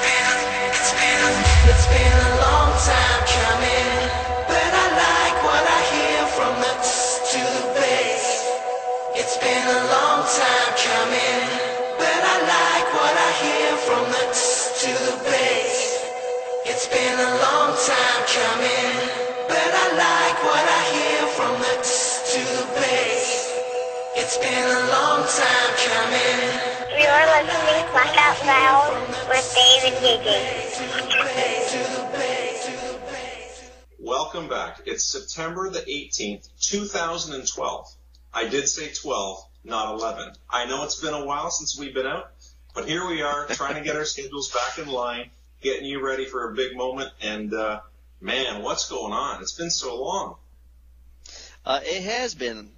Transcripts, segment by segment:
It's been a long time coming, but I like what I hear from the to the bass. It's been a long time coming, but I like what I hear from the to the bass. It's been a long time coming, but I like what I hear from the to the bass. It's been a long time coming. You're listening to Blackout Loud with Dave and JJ. Welcome back. It's September the 18th, 2012. I did say 12, not 11. I know it's been a while since we've been out, but here we are trying to get our schedules back in line, getting you ready for a big moment, and man, what's going on? It's been so long. It has been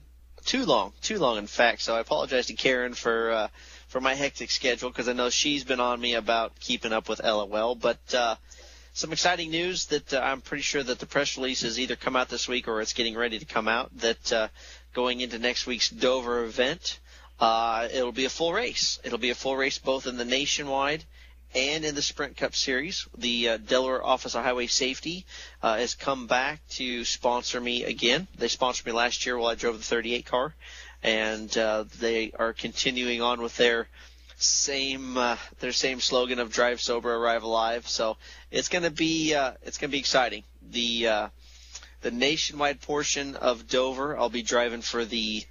too long, in fact, so I apologize to Karen for my hectic schedule, because I know she's been on me about keeping up with LOL, but some exciting news that I'm pretty sure that the press release has either come out this week or it's getting ready to come out, that going into next week's Dover event, it'll be a full race. It'll be a full race both in the Nationwide and in the Sprint Cup Series. The Delaware Office of Highway Safety has come back to sponsor me again. They sponsored me last year while I drove the 38 car, and they are continuing on with their same slogan of drive sober, arrive alive. So it's gonna be exciting. The Nationwide portion of Dover, I'll be driving for the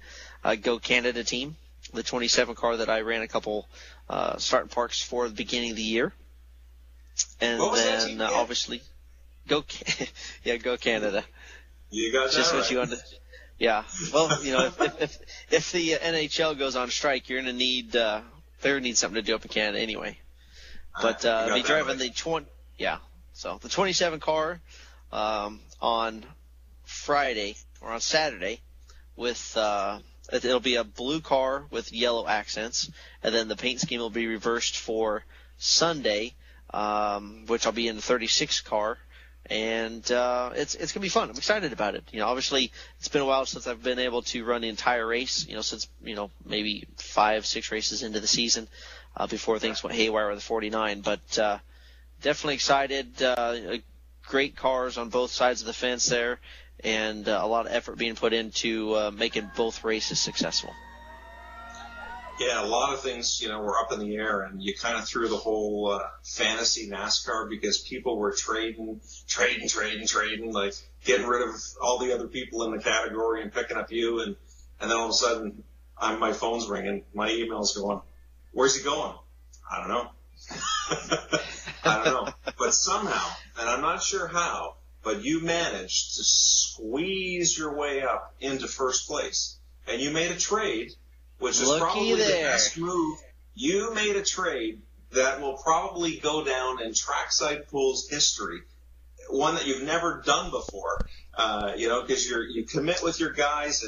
Go Canada team, the 27 car that I ran a couple start parks for the beginning of the year. And then obviously Go Canada. You got that just right. what you yeah. Well, you know, if the NHL goes on strike, you're gonna need they're gonna need something to do up in Canada anyway. But I'll be driving the 27 car on Friday or on Saturday with it'll be a blue car with yellow accents, and then the paint scheme will be reversed for Sunday, which I'll be in the 36 car, and it's gonna be fun. I'm excited about it. You know, obviously it's been a while since I've been able to run the entire race. You know, since maybe 5-6 races into the season before things went haywire with the 49. But definitely excited. Great cars on both sides of the fence there, and a lot of effort being put into making both races successful. Yeah, a lot of things, were up in the air, and you kind of threw the whole fantasy NASCAR because people were trading, like getting rid of all the other people in the category and picking up you, and then all of a sudden, my phone's ringing, my email's going, where's he going? I don't know. I don't know. But somehow, and I'm not sure how, but you managed to squeeze your way up into first place. And you made a trade, which is probably the best move. You made a trade that will probably go down in Trackside Pool's history, one that you've never done before, because you commit with your guys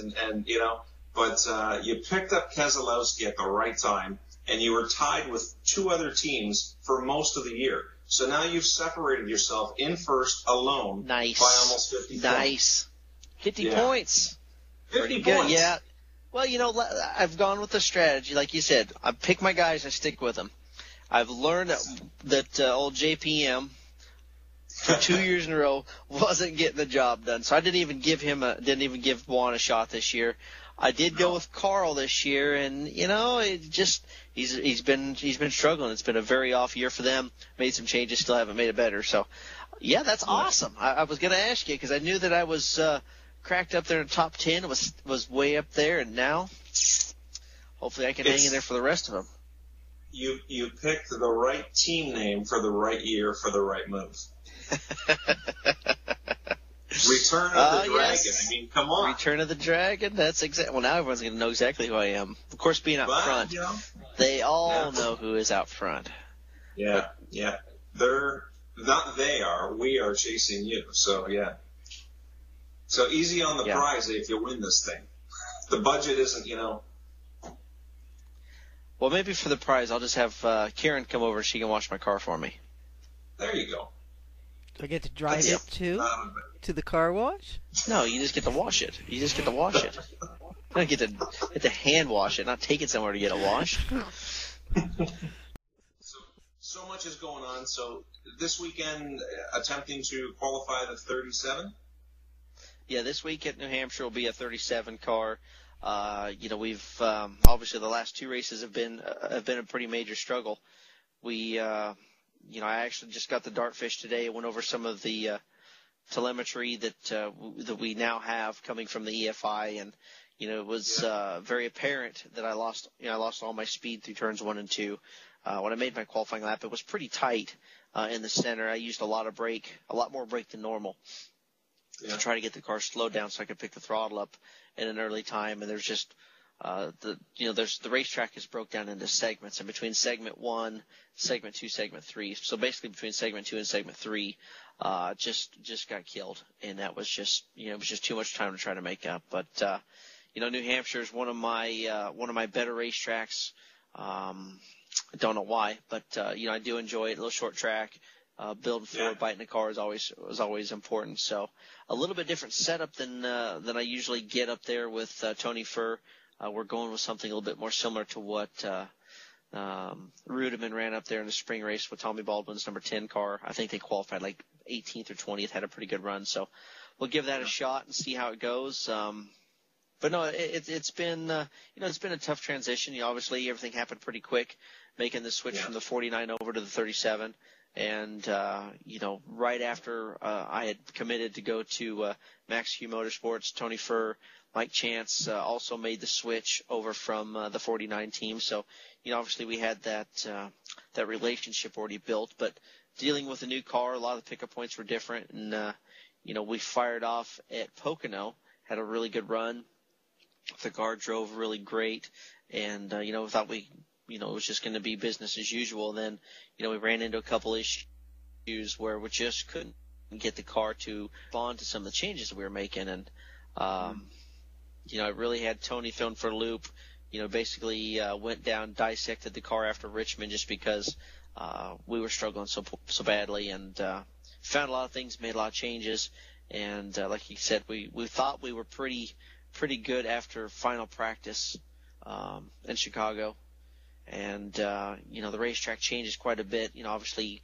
but you picked up Keselowski at the right time, and you were tied with 2 other teams for most of the year. So now you've separated yourself in first alone by almost 50 points. Nice. 50 points. 50 Pretty points. good, yeah. Well, I've gone with the strategy. Like you said, I pick my guys, I stick with them. I've learned that old JPM, 2 years in a row, wasn't getting the job done. So I didn't even give Juan a shot this year. I did go with Carl this year, and he's been struggling. It's been a very off year for them. Made some changes, still haven't made it better. So, yeah, that's awesome. I was going to ask you because I knew that I was cracked up there in the top 10. Was way up there, and now hopefully I can hang in there for the rest of them. You picked the right team name for the right year for the right move. Return of the Dragon. Yes. I mean, come on. Return of the Dragon. That's exactly. Well, now everyone's going to know exactly who I am. Of course, being out front, they all know who is out front. Yeah. They're not. They are. We are chasing you. So yeah. So easy on the prize if you win this thing. The budget isn't. Well, maybe for the prize, I'll just have Karen come over. She can wash my car for me. There you go. Do I get to drive it too? To the car wash? No, you just get to wash it. You don't get to hand wash it, not take it somewhere to get it washed. So much much is going on. So this weekend, attempting to qualify the 37. Yeah, this week at New Hampshire will be a 37 car. We've obviously the last two races have been a pretty major struggle. I actually just got the Dartfish today. I went over some of the telemetry that we now have coming from the EFI, and it was very apparent that I lost all my speed through turns 1 and 2. When I made my qualifying lap, it was pretty tight in the center. I used a lot more brake than normal to try to get the car slowed down so I could pick the throttle up in an early time. And there's just the racetrack is broke down into segments, and between segment 1, segment 2, segment 3. So basically between segment 2 and segment 3, just got killed, and that was just it was just too much time to try to make up. But New Hampshire is one of my better racetracks. I don't know why, but I do enjoy it. A little short track, building forward, biting the car is always important. So a little bit different setup than I usually get up there with Tony Furr. We're going with something a little bit more similar to what Rudeman ran up there in the spring race with Tommy Baldwin's number 10 car. I think they qualified like 18th or 20th, had a pretty good run. So we'll give that a shot and see how it goes. But no, it's been it's been a tough transition. Obviously everything happened pretty quick, making the switch from the 49 over to the 37. And, right after I had committed to go to Max Q Motorsports, Tony Furr, Mike Chance also made the switch over from the 49 team. So, obviously we had that relationship already built. But dealing with a new car, a lot of the pickup points were different. And, we fired off at Pocono, had a really good run. The car drove really great. And, thought it was just going to be business as usual. And then, we ran into a couple issues where we just couldn't get the car to respond to some of the changes that we were making. And, I really had Tony thrown for a loop, basically went down, dissected the car after Richmond just because we were struggling so badly, and found a lot of things, made a lot of changes. And like you said, we thought we were pretty good after final practice in Chicago. And, the racetrack changes quite a bit. Obviously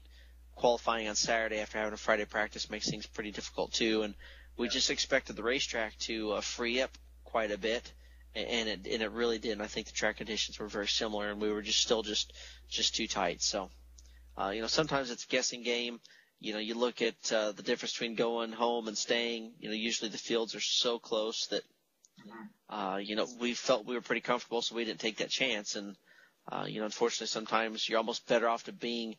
qualifying on Saturday after having a Friday practice makes things pretty difficult too. And we just expected the racetrack to free up quite a bit, and it really did. And I think the track conditions were very similar, and we were just too tight. So, sometimes it's a guessing game. You look at the difference between going home and staying. Usually the fields are so close that, we felt we were pretty comfortable, so we didn't take that chance. And unfortunately, sometimes you're almost better off to being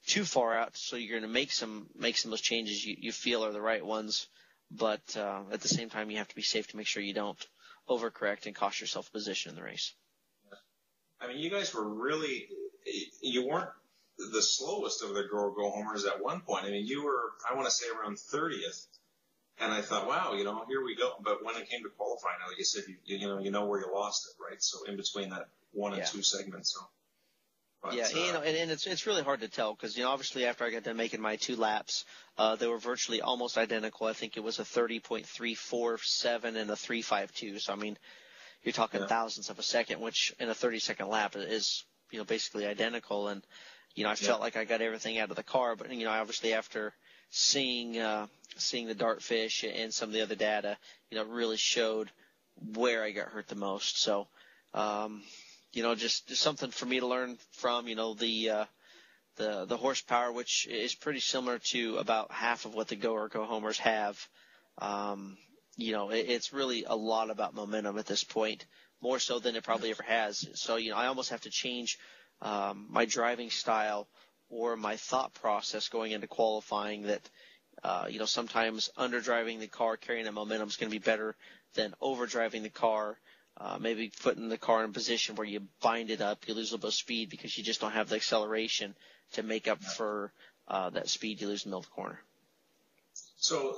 too far out, so you're going to make some of those changes you feel are the right ones. But at the same time, you have to be safe to make sure you don't overcorrect and cost yourself a position in the race. I mean, you guys you weren't the slowest of the go-homers at one point. I mean, you were, I want to say, around 30th. And I thought, wow, here we go. But when it came to qualifying, like you said, you know where you lost it, right? So in between that 1 and 2 segments. So. But, and it's really hard to tell because, obviously after I got done making my 2 laps, they were virtually almost identical. I think it was a 30.347 and a 3.52. So, I mean, you're talking thousandths of a second, which in a 30-second lap is, basically identical. And, I felt like I got everything out of the car. But, obviously after seeing the Dartfish and some of the other data, it really showed where I got hurt the most. So, just something for me to learn from, the horsepower, which is pretty similar to about half of what the go-homers have. It's really a lot about momentum at this point, more so than it probably ever has. So, I almost have to change my driving style or my thought process going into qualifying that, sometimes underdriving the car, carrying that momentum is going to be better than overdriving the car. Maybe putting the car in a position where you bind it up, you lose a little bit of speed because you just don't have the acceleration to make up for that speed you lose in the middle of the corner. So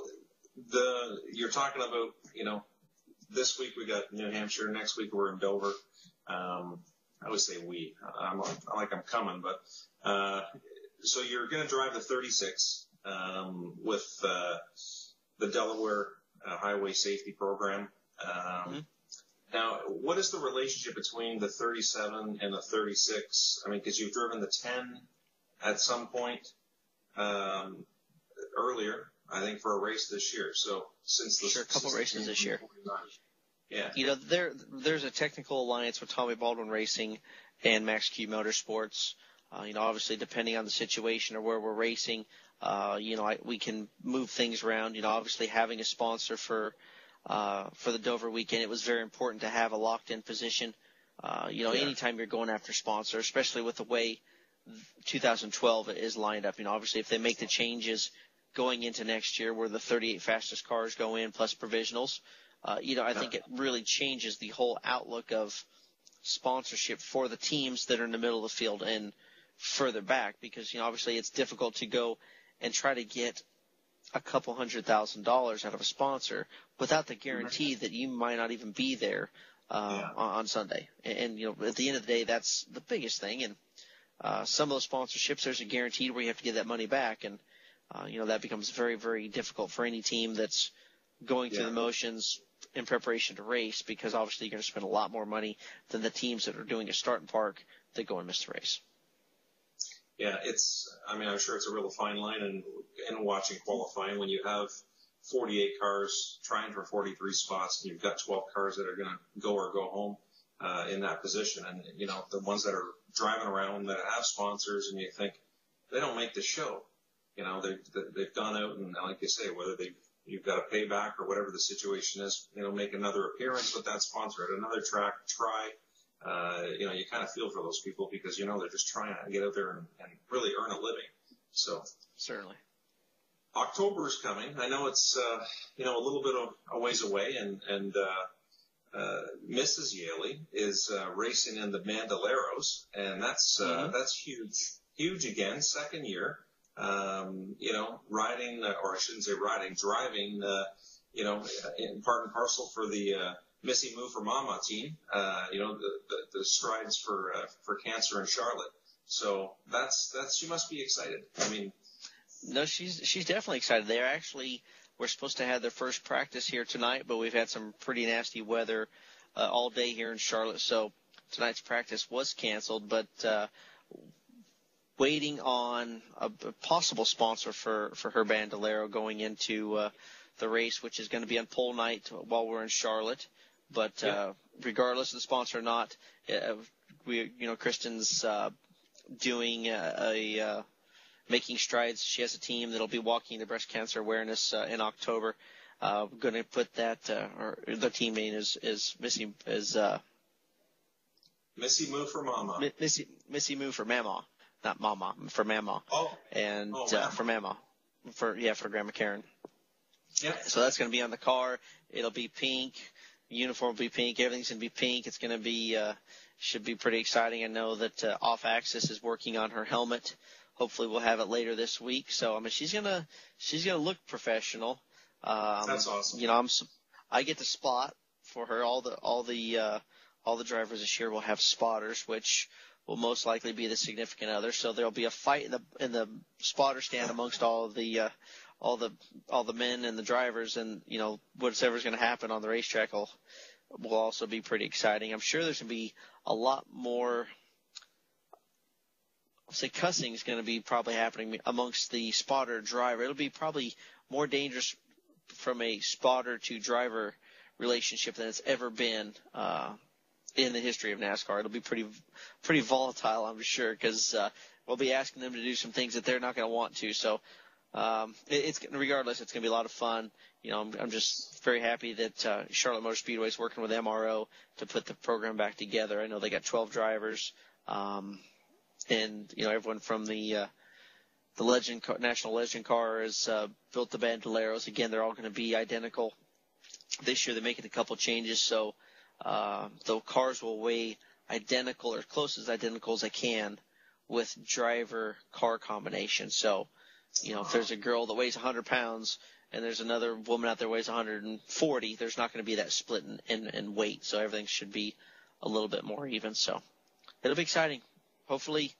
you're talking about, this week we got New Hampshire, next week we're in Dover. I would say I'm like I'm coming, but so you're going to drive the 36 with the Delaware Highway Safety Program. Now, what is the relationship between the 37 and the 36? I mean, because you've driven the 10 at some point earlier, I think, for a race this year. So since the a couple races this year. Yeah. You know, there's a technical alliance with Tommy Baldwin Racing and Max Q Motorsports. You know, obviously depending on the situation or where we're racing, you know, we can move things around. You know, obviously having a sponsor for the Dover weekend, it was very important to have a locked-in position. You know, anytime you're going after sponsor, especially with the way 2012 is lined up. You know, obviously if they make the changes going into next year where the 38 fastest cars go in plus provisionals, you know, I think it really changes the whole outlook of sponsorship for the teams that are in the middle of the field and further back, because, you know, obviously it's difficult to go and try to get a couple $100,000 out of a sponsor without the guarantee that you might not even be there on Sunday. And, you know, at the end of the day, that's the biggest thing. And some of those sponsorships, there's a guarantee where you have to get that money back. And, you know, that becomes very, very difficult for any team that's going through the motions in preparation to race, because obviously you're going to spend a lot more money than the teams that are doing a start and park that go and miss the race. Yeah, I'm sure it's a real fine line in watching qualifying when you have 48 cars trying for 43 spots and you've got 12 cars that are going to go or go home in that position. And, you know, the ones that are driving around that have sponsors, and you think they don't make the show. You know, they've gone out and, like you say, whether you've got a payback or whatever the situation is, you know, make another appearance with that sponsor at another track, try. You know, you kind of feel for those people because, you know, they're just trying to get out there and really earn a living. So certainly October is coming. I know it's, you know, a little bit of a ways away, and Mrs. Yeley is racing in the Bandoleros, and that's huge again, second year. You know, riding, or I shouldn't say riding, driving, you know, in part and parcel for the Missy Moo for Mama team, you know, the strides for cancer in Charlotte. So she must be excited. I mean, no, she's definitely excited. We're supposed to have their first practice here tonight, but we've had some pretty nasty weather all day here in Charlotte, so tonight's practice was canceled. But waiting on a possible sponsor for her Bandolero going into the race, which is going to be on pole night while we're in Charlotte. But regardless of the sponsor or not, Kristen's doing making strides. She has a team that'll be walking the breast cancer awareness in October. Going to put that, or the team name is Missy Moo for Mama. Missy Moo for Mama, not Mama, for Mama. Oh. And Mama. for Mama, for Grandma Karen. Yeah. So that's going to be on the car. It'll be pink. Uniform will be pink. Everything's going to be pink. It's going to be should be pretty exciting. I know that Off Axis is working on her helmet. Hopefully we'll have it later this week. So I mean, she's gonna look professional. That's awesome. You know, I get to spot for her. All the drivers this year will have spotters, which will most likely be the significant other. So there'll be a fight in the spotter stand amongst all the men and the drivers, and you know, whatever's going to happen on the racetrack will also be pretty exciting. I'm sure there's going to be a lot more. I'll say cussing is going to be probably happening amongst the spotter driver. It'll be probably more dangerous from a spotter to driver relationship than it's ever been in the history of NASCAR. It'll be pretty volatile, I'm sure, because we'll be asking them to do some things that they're not going to want to. So regardless, it's going to be a lot of fun. You know, I'm just very happy that Charlotte Motor Speedway is working with MRO to put the program back together. I know they got 12 drivers, and you know, everyone from the National Legend car has built the Bandoleros. Again, they're all going to be identical. This year they're making a couple changes, so the cars will weigh identical or close as identical as they can with driver-car combination. So, you know, if there's a girl that weighs 100 pounds and there's another woman out there weighs 140, there's not going to be that split in weight. So everything should be a little bit more even. So it'll be exciting. Hopefully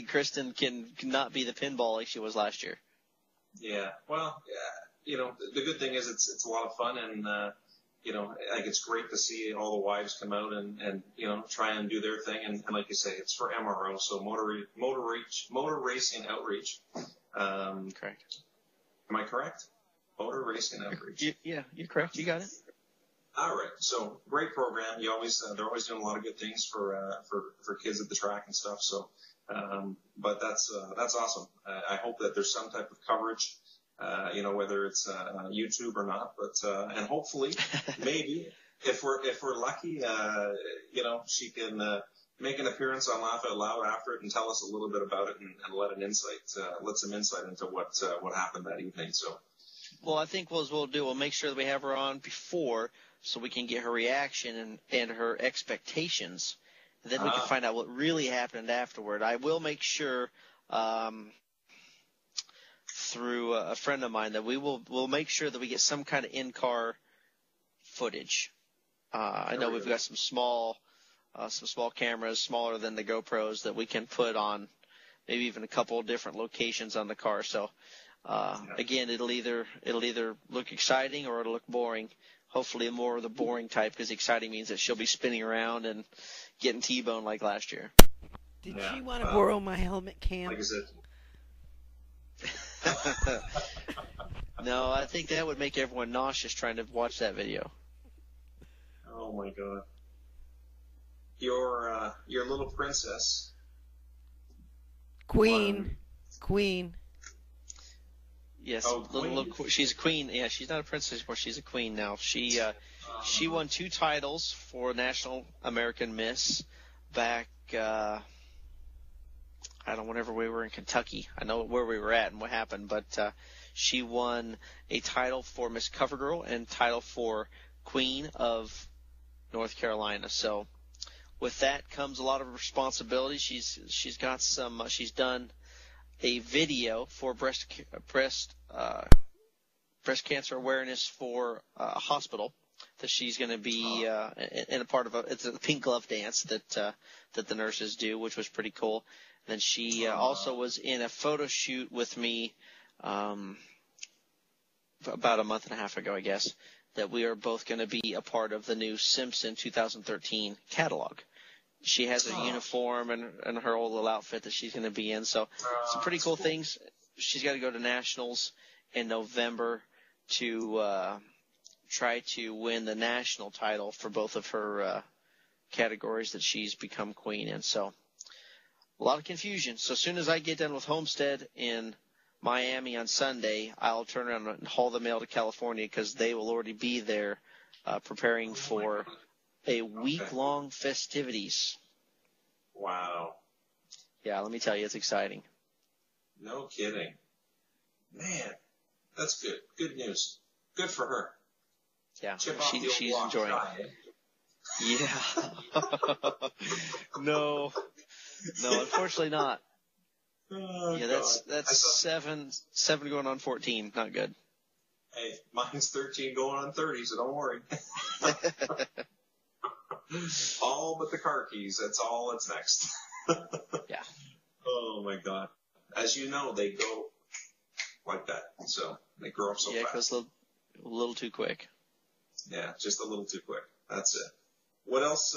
Kristen can not be the pinball like she was last year. Yeah. Well, yeah, you know, the good thing is it's a lot of fun, and like it's great to see all the wives come out and try and do their thing. And like you say, it's for MRO, so motor racing outreach. Correct. Am I correct? Motor racing outreach. Yeah, you're correct. You got it. All right. So great program. They're always doing a lot of good things for kids at the track and stuff. So, but that's awesome. I hope that there's some type of coverage, whether it's YouTube or not, but, and hopefully maybe if we're lucky, she can, make an appearance on Laugh Out Loud after it and tell us a little bit about it and let some insight into what happened that evening. So. Well, I think we'll make sure that we have her on before so we can get her reaction and her expectations. And then we can find out what really happened afterward. I will make sure through a friend of mine that we'll make sure that we get some kind of in-car footage. I know we've got some small cameras, smaller than the GoPros, that we can put on maybe even a couple of different locations on the car. So again, it'll either look exciting or it'll look boring. Hopefully more of the boring type, because exciting means that she'll be spinning around and getting T-boned like last year. Did she want to borrow my helmet cam? Like I said. No, I think that would make everyone nauseous trying to watch that video. Oh my God. Your little princess. Queen. Yes, Queen. She's a queen. Yeah, she's not a princess anymore. She's a queen now. She won 2 titles for National American Miss back, whenever we were in Kentucky. I know where we were at and what happened, but she won a title for Miss Covergirl and title for Queen of North Carolina. So with that comes a lot of responsibility. She's done a video for breast cancer awareness for a hospital that she's going to be in a part of. It's a pink glove dance that the nurses do, which was pretty cool. And then she also was in a photo shoot with me about a month and a half ago, I guess, that we are both going to be a part of the new Simpson 2013 catalog. She has a uniform and her old little outfit that she's going to be in. So some pretty cool things. She's got to go to nationals in November to try to win the national title for both of her categories that she's become queen in. So a lot of confusion. So as soon as I get done with Homestead in Miami on Sunday, I'll turn around and haul the mail to California because they will already be there preparing for a week-long festivities. Wow. Yeah, let me tell you, it's exciting. No kidding. Man, that's good. Good news. Good for her. Yeah, Chip off the old she's block enjoying try, it. Yeah. No, unfortunately not. Oh, Yeah, that's 7 going on 14. Not good. Hey, mine's 13 going on 30, so don't worry. All but the car keys. That's all that's next. Yeah. Oh my God. As you know, they go like that. So they grow up so fast. Yeah, it goes a little too quick. Yeah, just a little too quick. That's it. What else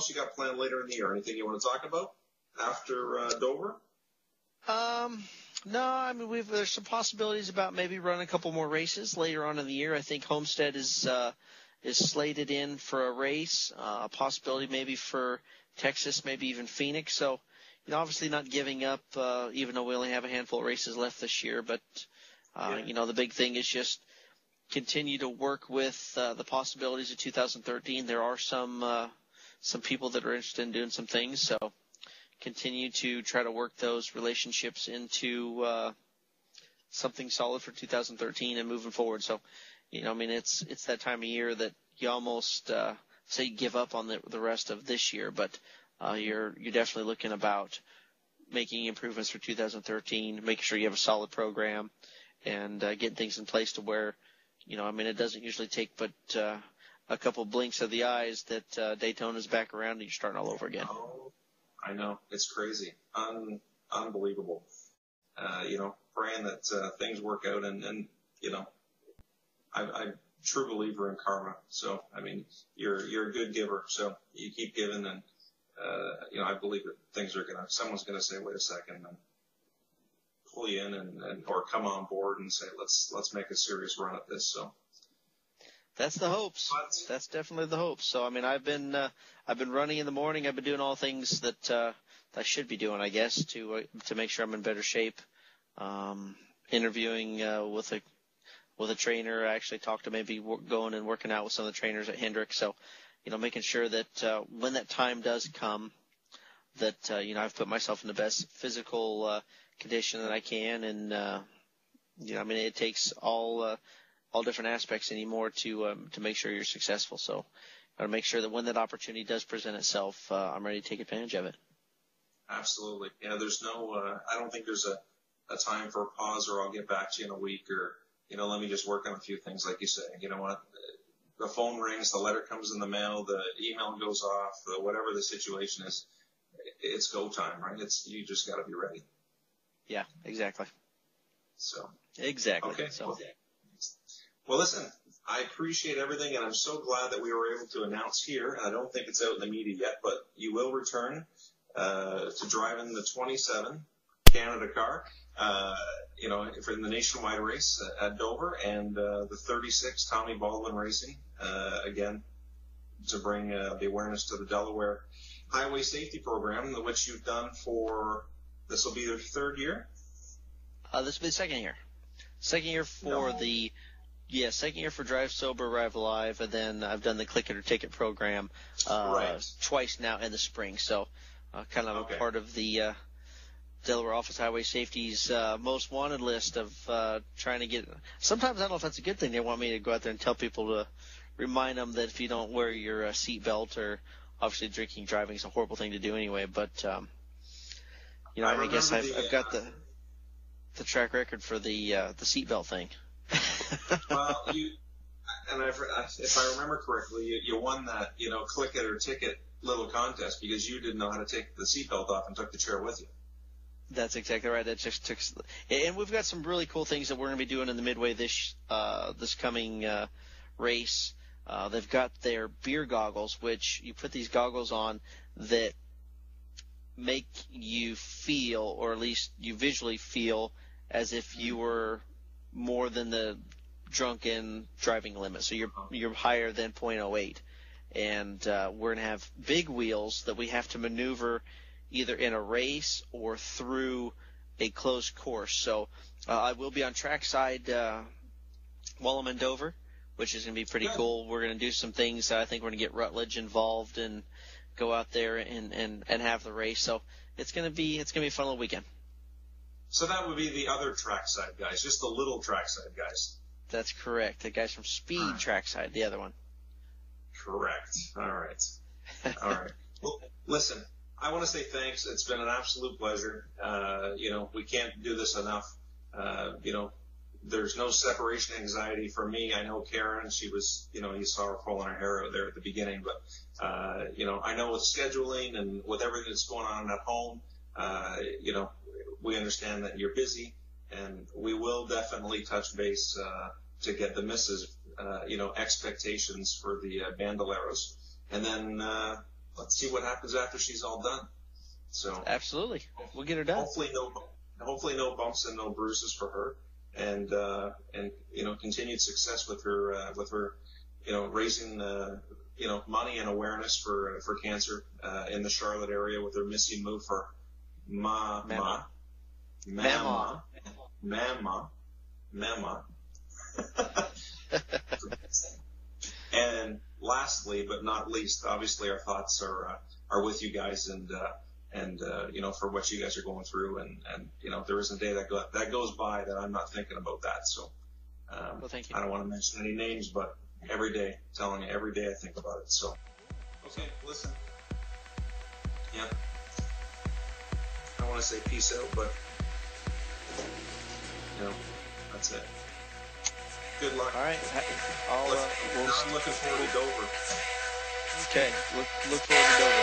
you got planned later in the year? Anything you want to talk about after Dover? No, I mean there's some possibilities about maybe running a couple more races later on in the year. I think Homestead is slated in for a race, a possibility maybe for Texas, maybe even Phoenix. So, obviously not giving up, even though we only have a handful of races left this year. But, the big thing is just continue to work with the possibilities of 2013. There are some people that are interested in doing some things. So continue to try to work those relationships into something solid for 2013 and moving forward. So, it's that time of year that you almost say give up on the rest of this year, but you're definitely looking about making improvements for 2013, making sure you have a solid program, and getting things in place to where, it doesn't usually take but a couple blinks of the eyes that Daytona's back around and you're starting all over again. Oh, I know. It's crazy. Unbelievable. Praying that things work out and I've true believer in karma. So, I mean, you're a good giver. So you keep giving, and I believe that someone's gonna say, wait a second, and pull you in and or come on board and say, let's make a serious run at this. So that's the hopes. That's definitely the hopes. So, I mean, I've been running in the morning. I've been doing all things that I should be doing, I guess, to make sure I'm in better shape. Interviewing with a trainer. I actually talked to maybe going and working out with some of the trainers at Hendrick. So, making sure that when that time does come, that I've put myself in the best physical condition that I can, and it takes all different aspects anymore to make sure you're successful. So, got to make sure that when that opportunity does present itself, I'm ready to take advantage of it. Absolutely. Yeah, there's I don't think there's a time for a pause, or I'll get back to you in a week, or, let me just work on a few things, like you say. You know what? The phone rings, the letter comes in the mail, the email goes off, whatever the situation is, it's go time, right? You just got to be ready. Yeah, exactly. So. Exactly. Okay. So. Well, listen, I appreciate everything, and I'm so glad that we were able to announce here. I don't think it's out in the media yet, but you will return to driving the 27 Canada car, for the nationwide race at Dover, and the 36 Tommy Baldwin Racing, again, to bring the awareness to the Delaware Highway Safety Program, which you've done this will be your third year? This will be the second year. Second year second year for Drive Sober, Arrive Alive, and then I've done the Click It or Ticket program twice now in the spring. So kind of a part of the Delaware Office Highway Safety's most wanted list of trying to get – sometimes I don't know if that's a good thing. They want me to go out there and tell people to remind them that if you don't wear your seatbelt, or obviously drinking and driving is a horrible thing to do anyway. But, I guess I've got the track record for the seatbelt thing. Well, if I remember correctly, you won that, Click It or Ticket little contest because you didn't know how to take the seatbelt off and took the chair with you. That's exactly right. That just took, and we've got some really cool things that we're going to be doing in the Midway this coming race. They've got their beer goggles, which you put these goggles on that make you feel, or at least you visually feel, as if you were more than the drunken driving limit. So you're higher than .08. And we're going to have big wheels that we have to maneuver either in a race or through a closed course. So I will be on trackside while I'm in Dover, which is going to be pretty cool. We're going to do some things. I think we're going to get Rutledge involved and go out there and have the race. So it's going to be a fun little weekend. So that would be the other trackside guys, just the little trackside guys. That's correct. The guys from Speed Trackside, the other one. Correct. All right. All right. Well, listen, I want to say thanks. It's been an absolute pleasure. We can't do this enough. There's no separation anxiety for me. I know Karen, she was, you saw her pulling her hair out there at the beginning, but, I know with scheduling and with everything that's going on at home, we understand that you're busy, and we will definitely touch base, to get the misses, expectations for the Bandoleros. And then, let's see what happens after she's all done. So absolutely. We'll get her done. Hopefully no bumps and no bruises for her. And continued success with her, raising, money and awareness for cancer, in the Charlotte area with her Missy Move for Mama. And lastly, but not least, obviously our thoughts are with you guys, and for what you guys are going through, and there isn't a day that goes by that I'm not thinking about that. So, well, thank you. I don't want to mention any names, but every day I think about it. So, okay, listen. Yeah. I don't want to say peace out, but that's it. Good luck. All right. I'm looking forward to Dover. Okay. Look forward to Dover.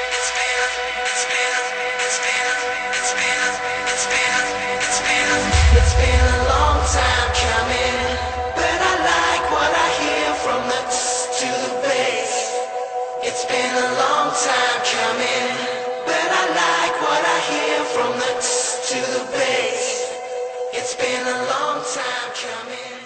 It's been a long time coming, but I like what I hear from been a long time coming, but I like what I hear from the to the bass. It's been a long time coming.